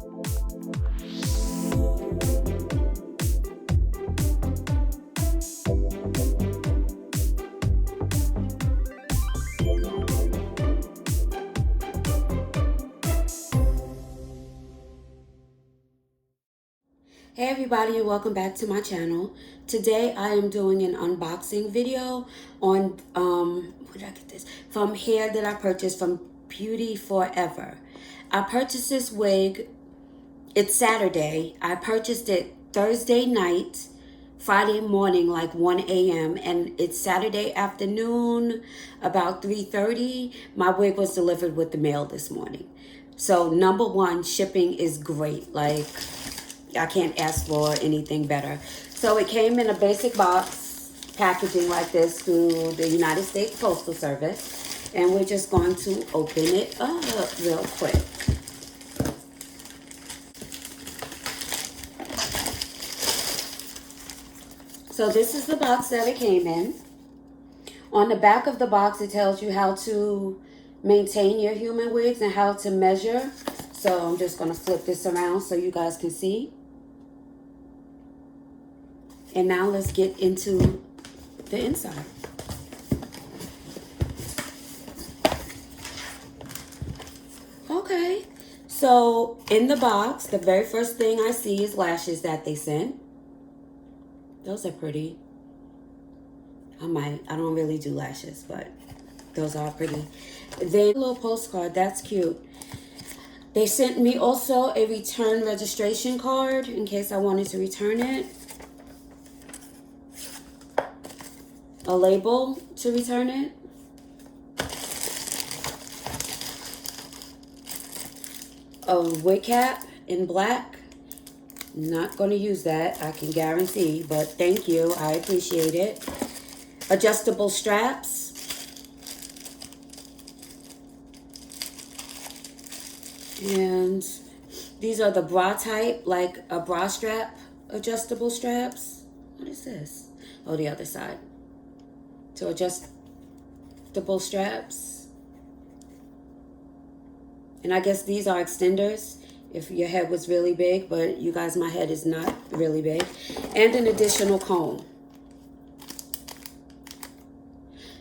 Hey everybody, and welcome back to my channel. Today I am doing an unboxing video on where did I get this? From hair that I purchased from BeautyForever. I purchased this wig. It's Saturday. I purchased it Thursday night, Friday morning like 1 a.m. and it's Saturday afternoon about 3:30. My wig was delivered with the mail this morning. So number one, shipping is great. Like, I can't ask for anything better. So it came in a basic box packaging like this through the United States Postal Service. And we're just going to open it up real quick. So this is the box that it came in. On the back of the box, it tells you how to maintain your human wigs and how to measure. So I'm just going to flip this around so you guys can see. And now let's get into the inside. Okay, so in the box, the very first thing I see is lashes that they sent. Those are pretty. I don't really do lashes, but those are pretty. Then a little postcard, that's cute. They sent me also a return registration card in case I wanted to return it. A label to return it. A wig cap in black. Not going to use that, I can guarantee, but thank you, I appreciate it. Adjustable straps. And these are the bra type, like a bra strap, adjustable straps. What is this? Oh, the other side. So adjustable straps. And I guess these are extenders if your head was really big, but you guys, my head is not really big. And an additional comb.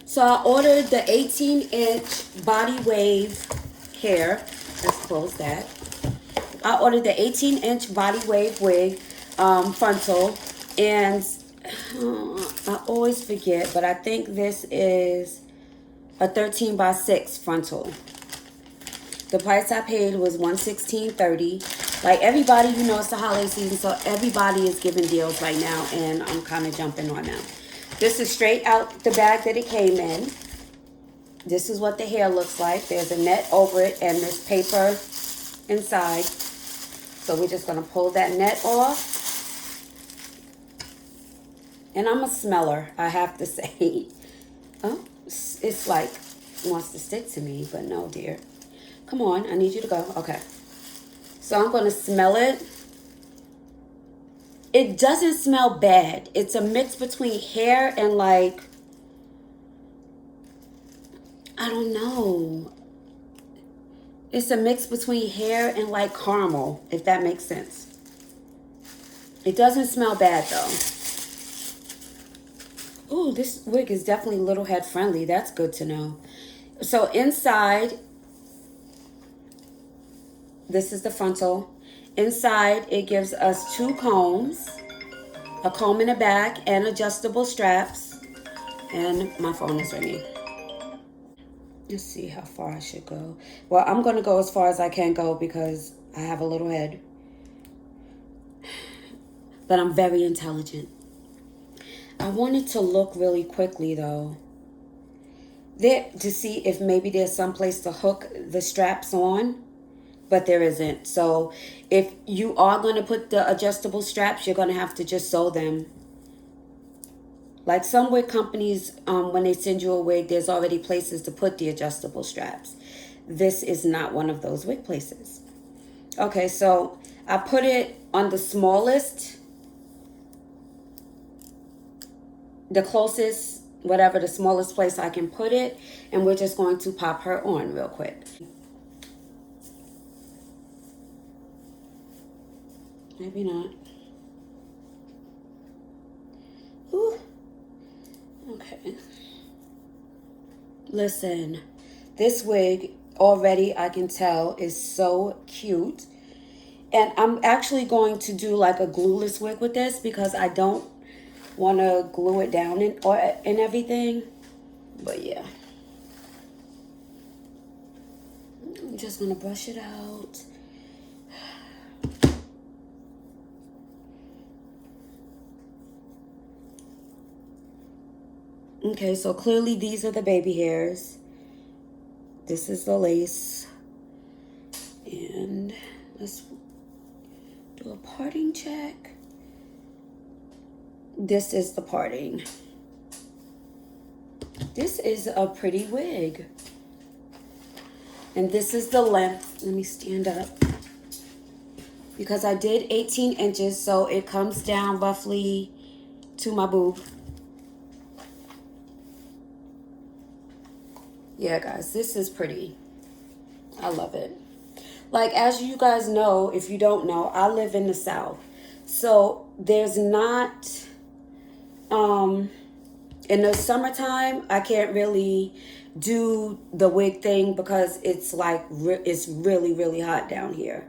So I ordered the 18-inch body wave hair. Let's close that. I ordered the 18-inch body wave wig, frontal, and I always forget, but I think this is a 13x6 frontal. The price I paid was $116.30. Like everybody, you know, it's the holiday season, so everybody is giving deals right now, and I'm kind of jumping on them. This is straight out the bag that it came in. This is what the hair looks like. There's a net over it, and there's paper inside. So we're just going to pull that net off. And I'm a smeller, I have to say. Oh, it's like, it wants to stick to me, but no, dear. Come on, I need you to go. Okay. So I'm going to smell it. It doesn't smell bad. It's a mix between hair and like, I don't know. It's a mix between hair and like caramel, if that makes sense. It doesn't smell bad though. Ooh, this wig is definitely little head friendly. That's good to know. So inside, this is the frontal. Inside, it gives us 2 combs, a comb in the back, and adjustable straps. And my phone is ringing. Let's see how far I should go. Well, I'm going to go as far as I can go because I have a little head. But I'm very intelligent. I wanted to look really quickly though. There, to see if maybe there's some place to hook the straps on. But there isn't. So if you are going to put the adjustable straps, you're going to have to just sew them. Like some wig companies, when they send you a wig, there's already places to put the adjustable straps. This is not one of those wig places. Okay, so I put it on the smallest, the closest, whatever, the smallest place I can put it. And we're just going to pop her on real quick. Maybe not. Ooh. Okay. Listen, this wig already I can tell is so cute. And I'm actually going to do like a glueless wig with this because I don't want to glue it down and everything. But yeah. I'm just going to brush it out. Okay, so clearly these are the baby hairs. This is the lace. And let's do a parting check. This is the parting. This is a pretty wig. And this is the length. Let me stand up. Because I did 18 inches, so it comes down roughly to my boob. Yeah, guys, this is pretty. I love it. Like, as you guys know, if you don't know, I live in the South. So there's not, in the summertime, I can't really do the wig thing because it's like, it's really, really hot down here.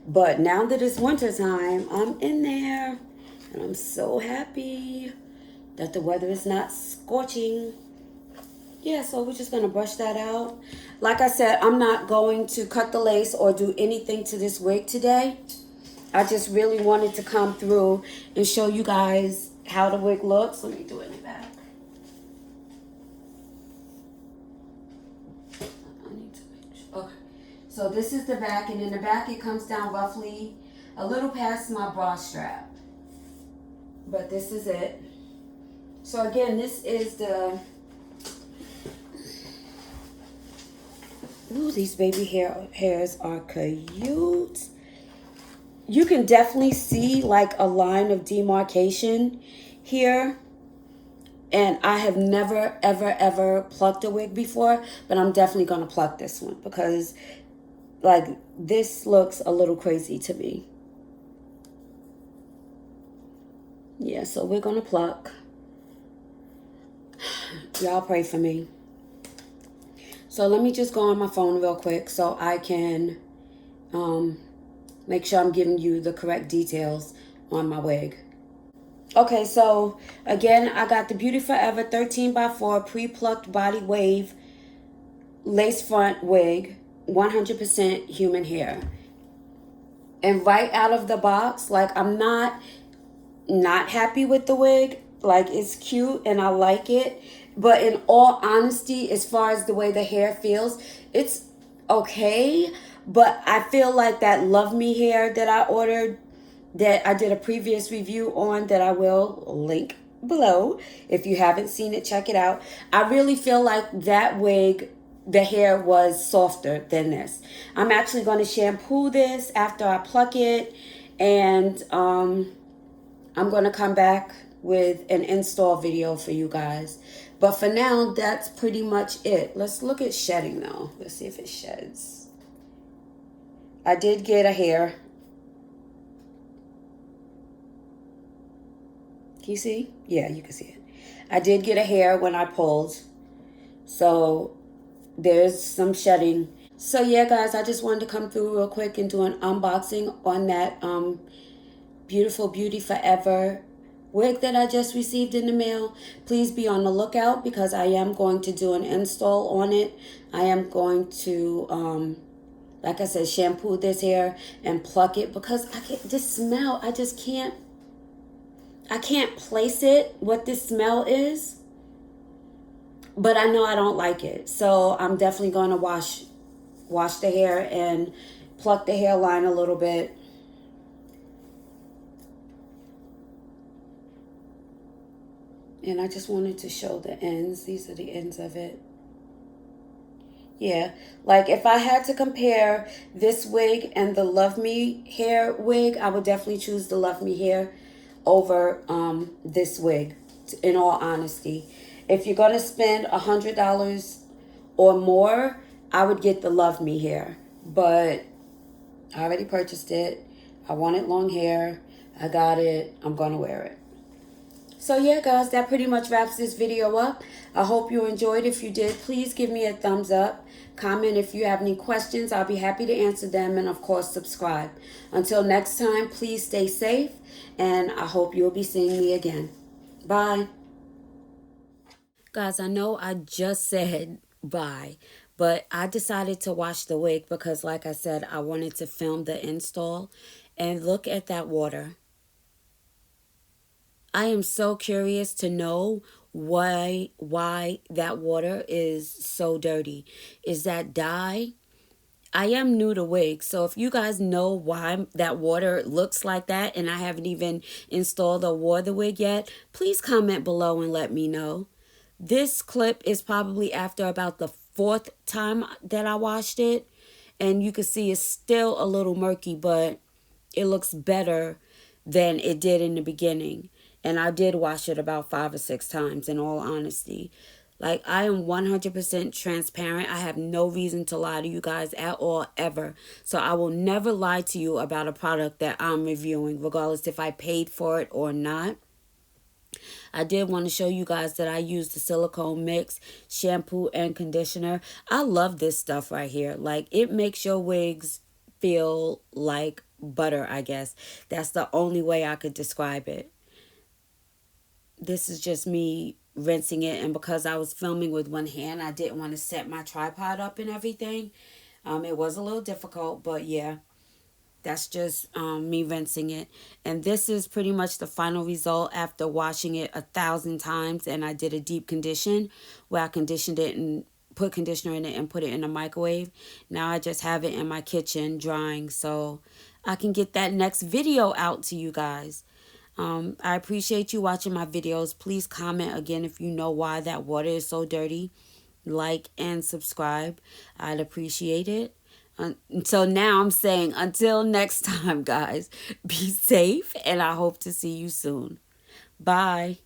But now that it's wintertime, I'm in there. And I'm so happy that the weather is not scorching. Yeah, so we're just going to brush that out. Like I said, I'm not going to cut the lace or do anything to this wig today. I just really wanted to come through and show you guys how the wig looks. Let me do it in the back. I need to make sure. Okay. So this is the back, and in the back it comes down roughly a little past my bra strap. But this is it. So again, this is the... Ooh, these baby hairs are cute. You can definitely see like a line of demarcation here. And I have never, ever, ever plucked a wig before. But I'm definitely going to pluck this one. Because like this looks a little crazy to me. Yeah, so we're going to pluck. Y'all pray for me. So let me just go on my phone real quick so I can make sure I'm giving you the correct details on my wig. Okay, so again, I got the BeautyForever 13x4 pre-plucked body wave lace front wig, 100% human hair. And right out of the box, like I'm not happy with the wig. Like it's cute and I like it. But in all honesty, as far as the way the hair feels, it's okay. But I feel like that Love Me hair that I ordered, that I did a previous review on, that I will link below. If you haven't seen it, check it out. I really feel like that wig, the hair was softer than this. I'm actually going to shampoo this after I pluck it. And I'm going to come back with an install video for you guys. But for now, that's pretty much it. Let's look at shedding though. Let's see if it sheds. I did get a hair. Can you see? Yeah, you can see it. I did get a hair when I pulled. So there's some shedding. So yeah, guys, I just wanted to come through real quick and do an unboxing on that beautiful BeautyForever wig that I just received in the mail. Please be on the lookout because I am going to do an install on it. I am going to, like I said, shampoo this hair and pluck it because I get this smell. I just can't, I can't place it, what this smell is. But I know I don't like it. So I'm definitely going to wash the hair and pluck the hairline a little bit. And I just wanted to show the ends. These are the ends of it. Yeah, like if I had to compare this wig and the Love Me hair wig, I would definitely choose the Love Me hair over this wig, in all honesty. If you're going to spend $100 or more, I would get the Love Me hair. But I already purchased it. I wanted long hair. I got it. I'm going to wear it. So yeah, guys, that pretty much wraps this video up. I hope you enjoyed. If you did, please give me a thumbs up. Comment if you have any questions. I'll be happy to answer them. And of course, subscribe. Until next time, please stay safe. And I hope you'll be seeing me again. Bye. Guys, I know I just said bye, but I decided to wash the wig because, like I said, I wanted to film the install. And look at that water. I am so curious to know why that water is so dirty. Is that dye? I am new to wigs, so if you guys know why that water looks like that and I haven't even installed or wore the wig yet, please comment below and let me know. This clip is probably after about the fourth time that I washed it, and you can see it's still a little murky, but it looks better than it did in the beginning. And I did wash it about 5 or 6 times, in all honesty. Like, I am 100% transparent. I have no reason to lie to you guys at all, ever. So I will never lie to you about a product that I'm reviewing, regardless if I paid for it or not. I did want to show you guys that I use the silicone mix, shampoo, and conditioner. I love this stuff right here. Like, it makes your wigs feel like butter, I guess. That's the only way I could describe it. This is just me rinsing it, and because I was filming with one hand, I didn't want to set my tripod up and everything. It was a little difficult, but yeah. That's just me rinsing it. And this is pretty much the final result after washing it 1,000 times. And I did a deep condition where I conditioned it and put conditioner in it and put it in the microwave. Now I just have it in my kitchen drying so I can get that next video out to you guys. I appreciate you watching my videos. Please comment again if you know why that water is so dirty. Like and subscribe. I'd appreciate it. So now I'm saying until next time, guys, be safe, and I hope to see you soon. Bye.